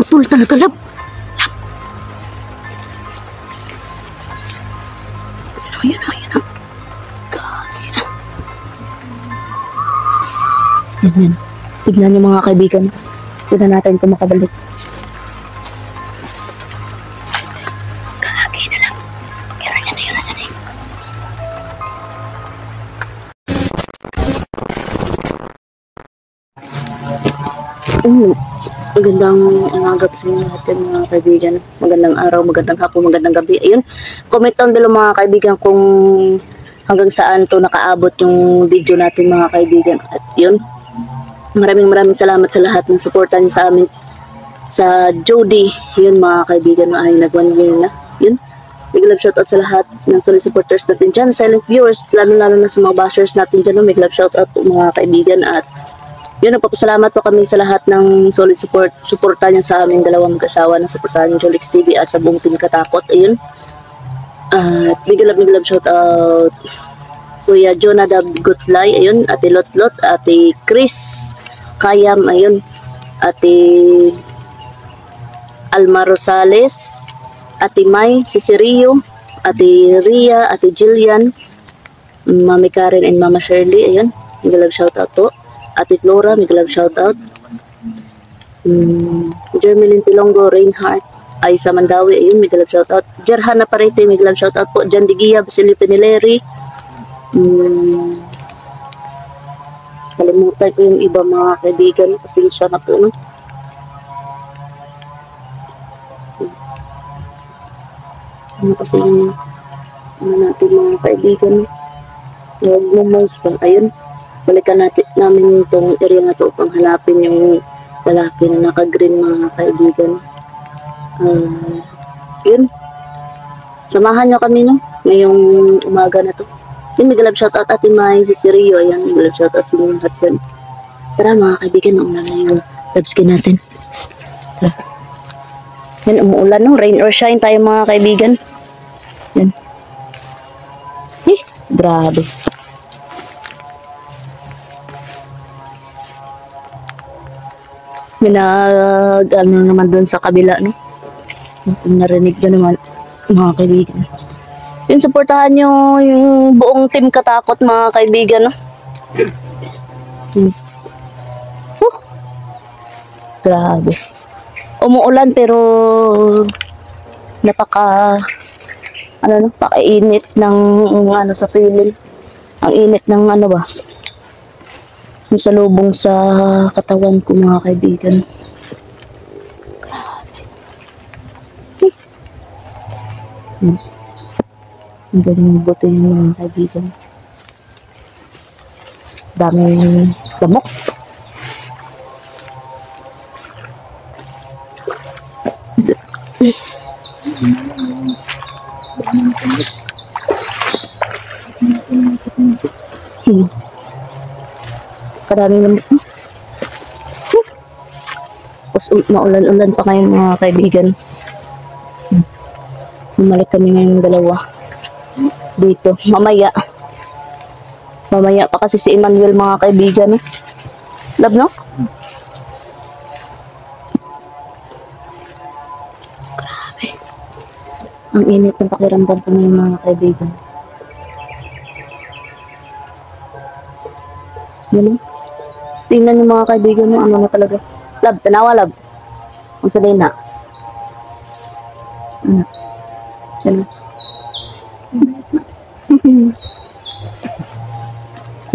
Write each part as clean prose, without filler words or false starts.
Putol talaga, lab. Ayun na. Kagi na. Yan. Tignan niyo mga kaibigan. Tignan natin kung makabalik. Kagi na lang. Yara siya na. Magandang umaga sa inyo lahat yung mga kaibigan. Magandang araw, magandang hapon, magandang gabi. Ayun, comment down below mga kaibigan kung hanggang saan to nakaabot yung video natin mga kaibigan. At yun, maraming salamat sa lahat ng suporta niyo sa amin sa Jody. Yun mga kaibigan, ay nag 1 year na. Yun, big love shoutout sa lahat ng solid supporters natin dyan, silent viewers, lalo na sa mga bashers natin dyan. Big love shoutout po mga kaibigan. At yun, nagpapasalamat po kami sa lahat ng solid suporta niya sa aming dalawang mag-asawa na suportahan ng Jolix TV at sa buong team Katakot. Ayun. At big love shout out Kuya Jonadab Gutlay, ayun, Ate Lotlot, Ate Chris Kayam, ayun, Ate Alma Rosales, Ate May Cicirio, Ate Ria, Ate Jillian, Mami Karen and Mama Shirley, ayun, big love shout out po. Ate Flora, big love shout out. Jermeline Tilongo, Reinhardt, Aisa Mandawi, ayun, big love shout out. Jerhana Parete, big love shout out po. Jan Digia, Basilio Pinileri. Kalimutan ko yung iba mga kaibigan, pasensya na po, no? Ano kasi yung natin mga kaibigan, huwag mo mouse pa, ayun. Balikan namin itong area na ito upang hanapin yung lalaki na naka-green mga kaibigan. Yun. Samahan nyo kami, no? Ngayong umaga na to. Yun, may love shoutout Ate May, si Rio. Ayan, may love shoutout sa mga lahat dyan. Tara mga kaibigan, nauna na yung love skin natin. Tara. Yan, umuulan, no? Rain or shine tayo mga kaibigan. Yan. Grabe. Ano naman doon sa kabila, no? Kung narinig nyo naman, mga kaibigan. Yun, supportahan nyo yung buong team Katakot, mga kaibigan, no? Grabe. Umuulan pero napaka-init ng sa feeling. Ang init ng ba? Yung salubong sa katawan ko mga kaibigan. Grabe. Ang galing buto yun mga kaibigan. Daming lamok. Karaming lamok. Tapos maulan-ulan pa ngayon mga kaibigan. Bumalik kami ngayon dalawa dito. Mamaya pa kasi si Emmanuel mga kaibigan. Love, no? Grabe. Ang init ng pakiramdam ko ngayon mga kaibigan. Yan. Tingnan niyo mga kaibigan mo, ano na talaga. Love, tanawa love. Ang sabihin na. Yan.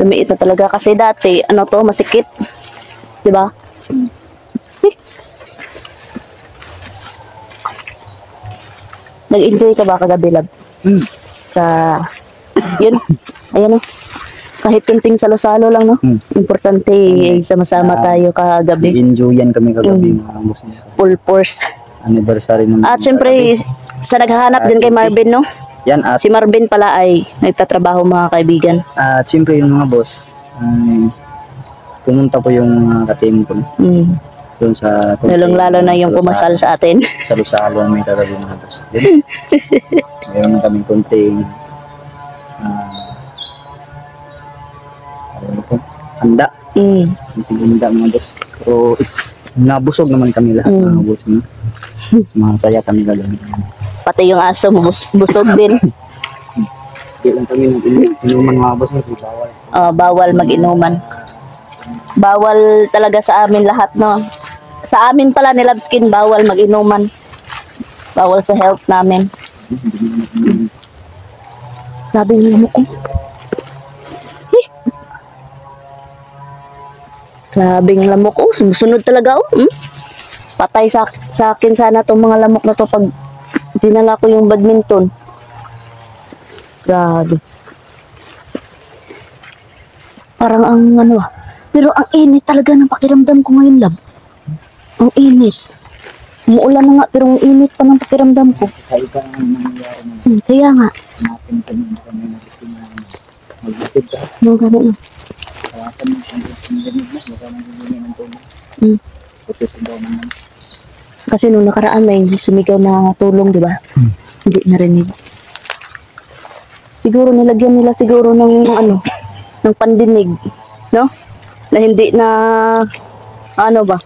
Lumiit na talaga kasi dati, masikip. Diba? Nag-enjoy ka ba kagabi, love? Yun. Ayan, kahit kunting salo-salo lang, no? Importante, sama-sama tayo kagabi. Enjoyan kami kagabi. Full force. Anniversary naman. At syempre, sa naghahanap din kay Marvin, no? Yan, at si Marvin pala ay nagtatrabaho mga kaibigan. At syempre yung mga boss, pumunta po yung mga ka-team ko. Doon sa... Lalong-lalo na yung pumasal sa atin. Salo-salo may kagabi mga boss. Mayroon na kaming konting handa. Konting handa mga boss. Pero Nabusog naman kami lahat. Mm. Nabusog na. Masaya kami gagawin. Pati yung aso mo, busog din. Hindi lang kami inuman mga boss mo. Bawal. Bawal mag-inuman. Bawal talaga sa amin lahat, no? Sa amin pala ni Labskin, bawal mag-inuman. Bawal sa health namin. Sabi ng lamok ko. Eh. Grabing lamok ko. Sumusunod talaga ako. Patay sa akin sana itong mga lamok na to pag dinala ko yung badminton. Grabe. Parang ang ano pero ang init talaga ng pakiramdam ko ngayon, lab. Ang init. Umuulan na nga pero ang init pa ng pakiramdam ko. Kaya ka ang nangyayari na Kaya nga. natin kami natin na mag-isip ka. Mga ganun na. Kawasan mo ang ganit na. Baka nangyayin ng tulong. Putusin daw naman. Kasi nung nakaraan may sumigaw na tulong, di ba? Hindi narinig. Siguro nilagyan nila siguro ng ano, ng pandinig, no? Na hindi na ano ba?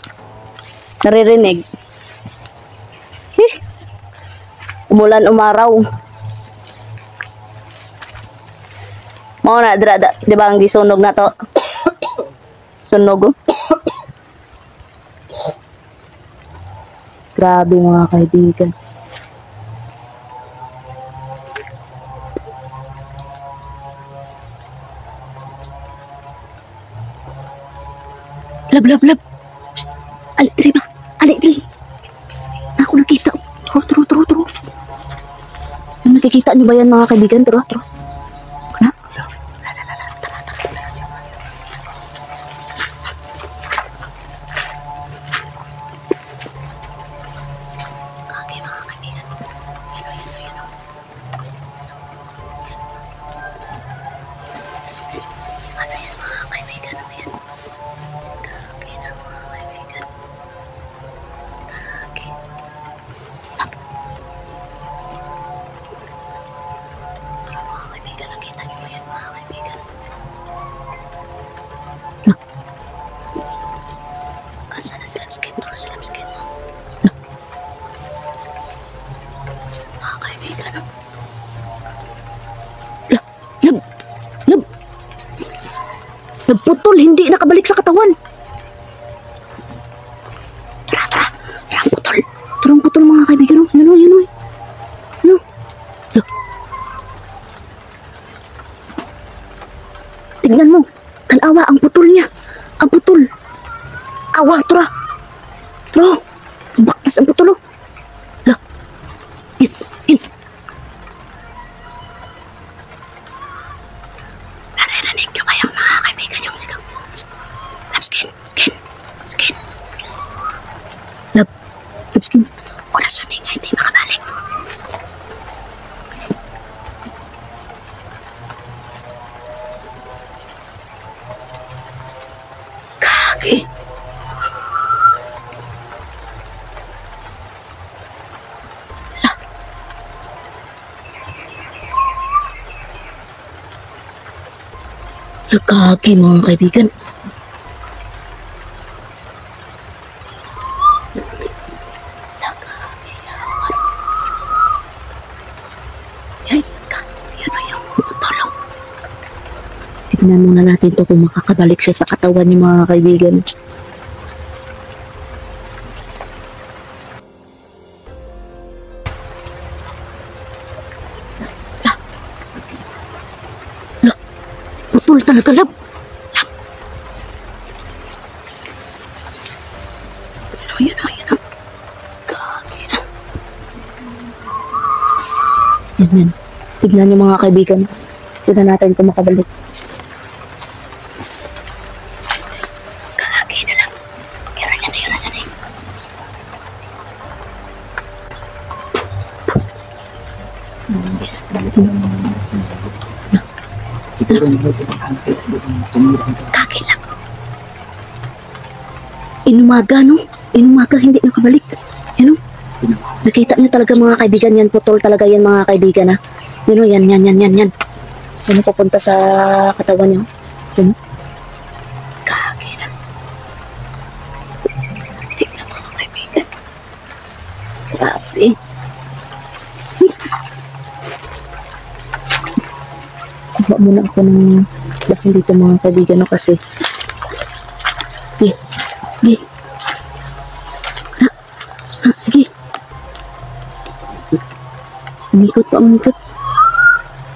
Naririnig. Umulan umaraw. Mao na dra, di ba ang gisunog na to? Sunog. Grabe mga kaibigan. Lab. Psst. Alik diri ba? Alik diri. Ako nakita. Turo. Nakikita niyo ba yan mga kaibigan? Turo. Kana? Okay mga kaibigan. Yun o. Ano yan mga kaibigan? Ano yan? Kaki na mga kaibigan. Kaki. Para mga kaibigan, nakita niyo ba yan mga kaibigan? Asa na si Lamskin? Turo si Lamskin. Mga kaibigan. Lab. Nagputol, hindi nakabalik sa katawan. Tara. Ang putol mga kaibigan. Yan o. Ano? Tignan mo. Tanawa ang putol niya. Ang putol. Awa, tura. Baktas ang putol. Lah. Yan. Naririnig niyo ba yung mga kaibigan yung sigaw? Skin. Skin. Oras yun nga, hindi makabalik. Kaki. Kaki mga kaibigan. Tignan muna natin to kung makakabalik siya sa katawan niya mga kaibigan. Putol talaga, lab. Yun o. Kaki na. Yan. Tignan niyo mga kaibigan. Tignan natin kung makabalik. Kaki na lang. Yun na siya. Kaki lang. Inumaga, hindi nakabalik. Ano? Nakita niyo talaga mga kaibigan yan. Putol talaga yan mga kaibigan. Yan. Ano papunta sa katawan niyo? Kaki lang. Kuha muna ako ng laking dito mga kaibigan no kasi. Sige. Sige. Sige. Umikot pa, umikot.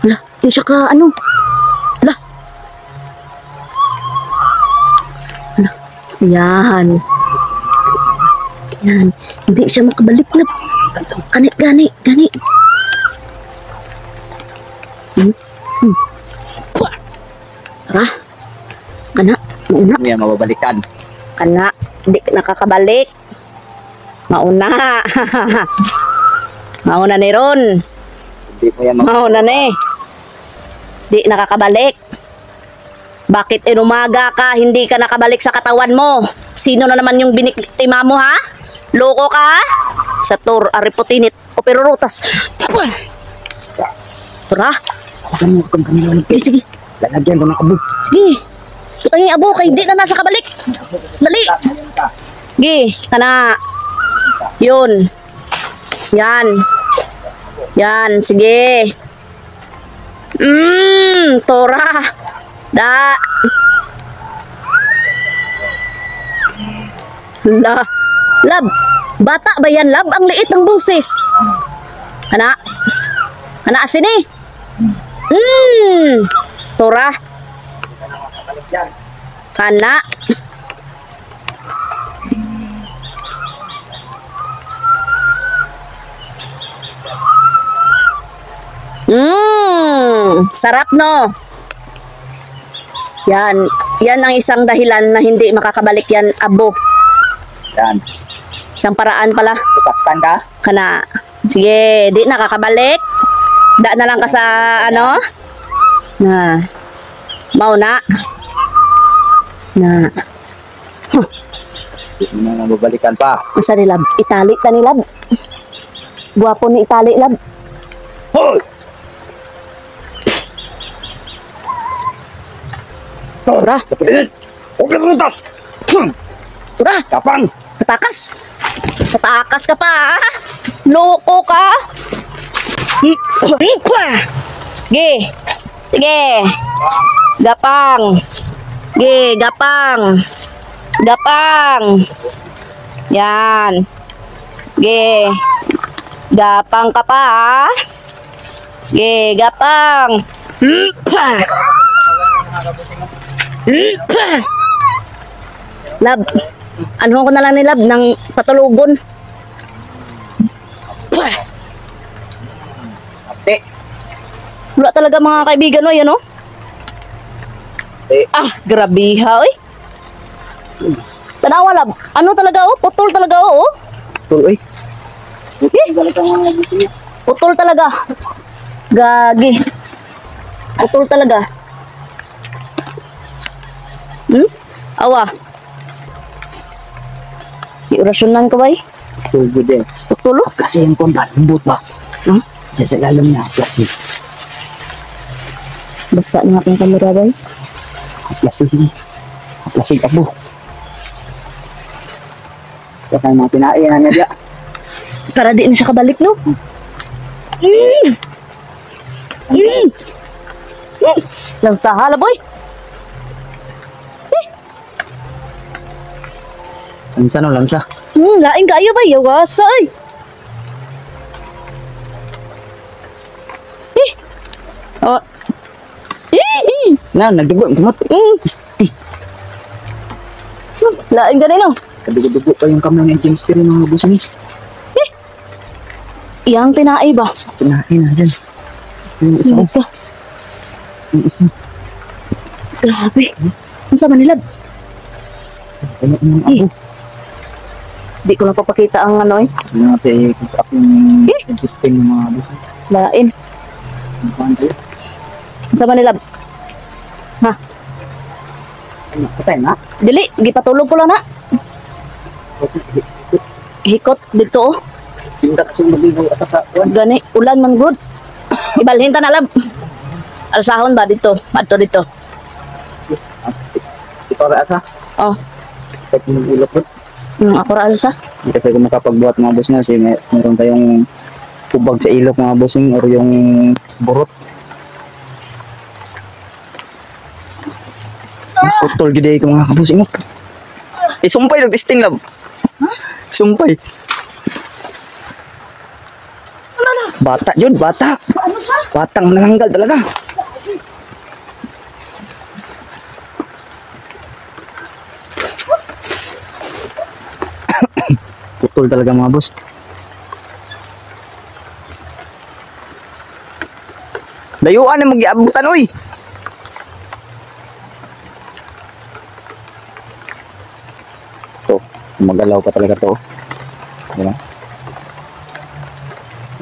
Wala, di siya ka, ano? Wala. Wala. Yan. Yan. Hindi siya makabalik na. Gani, gani, gani. Tara. Kana, mauna. Hindi yan mababalikan. Kana, hindi nakakabalik. Mauna. Mauna ni Ron. Hindi mo yan Mauna ni. Di nakakabalik. Bakit inumaga ka, hindi ka nakabalik sa katawan mo? Sino na naman yung biniktima mo, ha? Loko ka, ha? Sa tur, aripotinit, o perurutas. Tara. Eh, sige. Lalagyan ko ng abo. Sige. Sutangin abo, kay di na nasa kabalik. Dali. Sige, kana. Yun. Yan. Yan, sige. Tora. Da. Lab. Bata ba yan, Lab? Ang liit ng busis. Kana. Kana asin eh. Tora. Kana. Sarap no. Yan. Yan ang isang dahilan na hindi makakabalik yan, abo. Yan. Isang paraan pala. Tutakpan ka? Kana. Sige, di nakakabalik. Da na lang ka sa ano? Na. Mauna. Na. Hindi mo na mababalikan pa. Masa ni Lab? Itali ta ni Lab. Guwapo ni Itali, Lab. Hoy! Tura. Kapilit! Huwag na pumuntas! Tura. Kapan! Katakas. Katakas ka pa, ha? Loko ka. Sige. Sige. Gapang. Sige, gapang. Gapang. Yan. Sige. Gapang ka pa, ha? Sige, gapang. Lab. Ano ko na lang ni Lab ng patulugon. Ate! Wala talaga mga kaibigan, oy, ano? Ate! Grabe ha, oy. Tanawa, Lab. Ano talaga, oh? Putol talaga, oh. Tuloy! Galit ang mga gusto niya. Putol talaga. Gagi. Putol talaga. Awa. Iorasyonan ka ba, eh? Tuloy din. Putol, oh. Kasi yung kontan, lambot ba? Diyan sa lalam niya, plastic. Basa ng aking kamera, ba, eh? Plastic ini. Plastic abo. Kaya kayo mga pinain na niya. Para di na siya kabalik, no? Lang sa hala, boy. Lansa no, lansa. Lain kayo ba? Yawasa, ay. Oh. Na, nagdugo, kumot. Lain ka no? Kadugo-dugo pa yung kamay ng James Terry mga buso niya. Iyang tinaay ba? Pinain na dyan. Yung isa. Ka. Yung isa. Grabe. Ang sama nila. Kaya yung abo. Di ko na papakita ang ano, eh. Yung natin ikita ako yung interesting ng mga buso. Lain. Ang sama nila. Ha? Ano, patay na? Dili, gipatulog ko lang na. Hikot dito, oh. Tinda kasi mag-ibaw at akakuan. Gani, ulan man good. Ibalhin ta na lab. Alsahon ba dito? Adto dito. Ito ra asa. Oh, Pag mag-ulok ko. ako ra alsa. Kasi kung makapagbuhat mga boss na, kasi meron tayong kubag sa ilok mga bossing or yung burot. Putol gid ko mga kabus ingot. Sumpay lang testing lab. Sumpay. Bata jud, bata. Batang nananggal talaga. Putol talaga mga boss. Layuan na mag-iabutan oy. To, magalaw pa talaga to. Yan.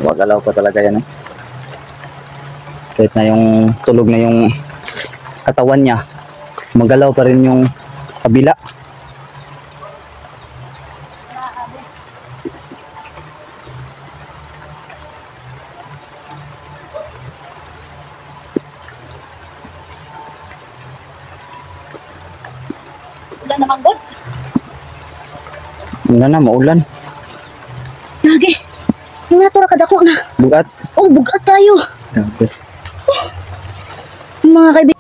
Magalaw pa talaga yan. Kahit na yung tulog na yung katawan niya, magalaw pa rin yung kabila. Wala namang god. Wala na, maulan. Lagi. Nga to ra kadako na. Bugat. Oh, bugat tayo. Okay. Mga kaibigan.